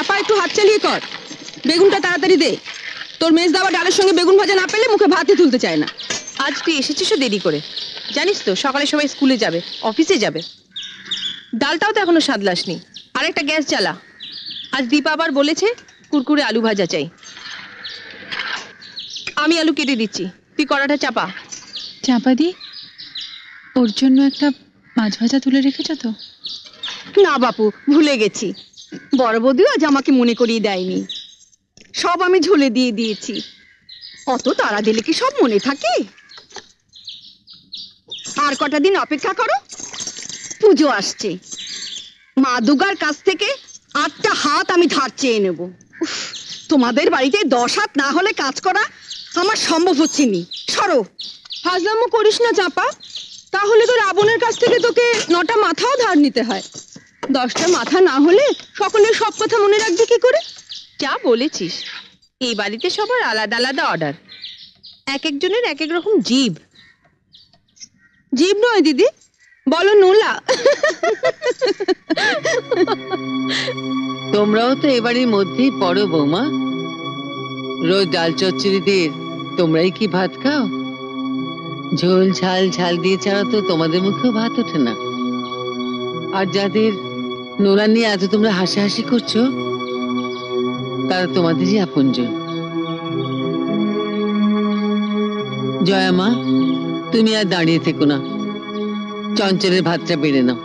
চাপা একটু হাত চালিয়ে কর, বেগুনটা তাড়াতাড়ি দে। তোর মেজ দাওয়া ডালের সঙ্গে বেগুন ভাজা না পেলে মুখে ভাতই তুলতে চায় না। আজ তুই এসেছিস দেরি করে, জানিস তো সকালে সবাই স্কুলে যাবে, অফিসে যাবে। ডালটাও তো এখনো সাদলাসনি। আরেকটা গ্যাস জ্বালা। আজ দীপা আবার বলেছে কুরকুরে আলু ভাজা চাই। আমি আলু কেটে দিচ্ছি, তুই কড়াটা চাপা। চাপা দি, ওর জন্য একটা মাছ ভাজা তুলে রেখেছ তো? না বাপু, ভুলে গেছি। বড় বৌদিও আজ আমাকে মনে করিয়ে দেয়নি। সব আমি ঝোলে দিয়ে দিয়েছি। অত তাড়া দিলে কি সব মনে থাকে? আর কটা দিন অপেক্ষা করো, পুজো আসছে। মা দুর্গার কাছ থেকে 8টা হাত আমি ধার চেয়ে নেব। তোমাদের বাড়িতে 10 হাত না হলে কাজ করা আমার সম্ভব হচ্ছে নি। সরো। হাজলামো করিস না চাপা, তাহলে তো রাবণের কাছ থেকে তোকে 9টা মাথাও ধার নিতে হয়। 10টা মাথা না হলে সকলের সব কথা মনে রাখবি কি করে? যা বলেছিস, এই বাড়িতে সবার আলাদা আলাদা অর্ডার, এক একজনের এক এক রকম জিভ। জীব নয় দিদি, বলো নোলা। তোমরাও তো এবারের মধ্যেই পড়ো বৌমা। রোজ ডাল চচ্চড়ি দিয়ে তোমরাই কি ভাত খাও? ঝোল ঝাল ঝাল দিয়ে ছাড়া তো তোমাদের মুখেও ভাত ওঠে না। আর যাদের নোলা নিয়ে এত তোমরা হাসাহাসি করছো, তারা তোমাদেরই আপনজন। জয়া মা, তুমি আর দাঁড়িয়ে থেকো না, চঞ্চলের ভাতটা বেড়ে নাও।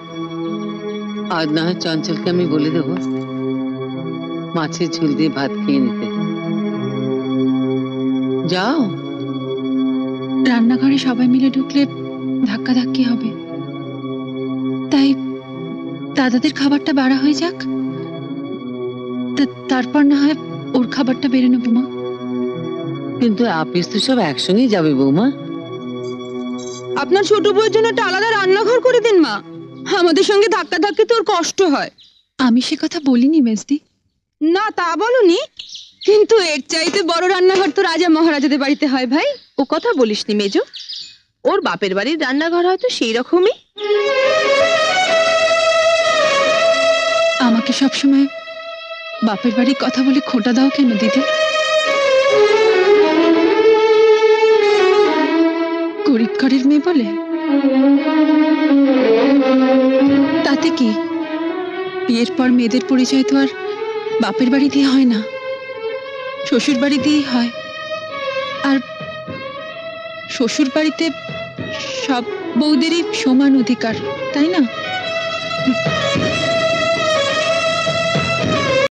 আজ না হয় চঞ্চলকে আমি বলে দেবো মাছের ঝোল দিয়ে ভাত খেয়ে নিতে। যাও। রান্নাঘরে সবাই মিলে ঢুকলে ধাক্কাধাক্কি হবে, তাই দাদাদের খাবারটা বাড়া হয়ে যাক, তারপর না হয় ওর খাবারটা বেড়ে নেবো মা। কিন্তু আপিস তো সব একসঙ্গেই যাবে বৌমা। আপনার ছোট বউয়ের জন্য একটা আলাদা রান্নাঘর করে দিন মা, আমাদের সঙ্গে ধাক্কা ধাক্কি তোর কষ্ট হয়। আমি সে কথা বলিনি মেজদি। না তা বলনি, কিন্তু এর চাইতে বড় রান্নাঘর তো রাজা মহারাজাদের বাড়িতে হয় ভাই। ও কথা বলিসনি মেজো, ওর বাপের বাড়ির রান্নাঘর হয়তো সেই রকমই। আমাকে সবসময় বাপের বাড়ির কথা বলে খোঁটা দাও কেন দিদি? গরিব ঘরের মেয়ে বলে? তাতে কি, বিয়ের পর মেয়েদের পরিচয় তো আর বাপের বাড়ি দিয়ে হয় না, শ্বশুর বাড়ি দিয়েই হয়। আর শ্বশুর বাড়িতে সব বউদেরই সমান অধিকার, তাই না?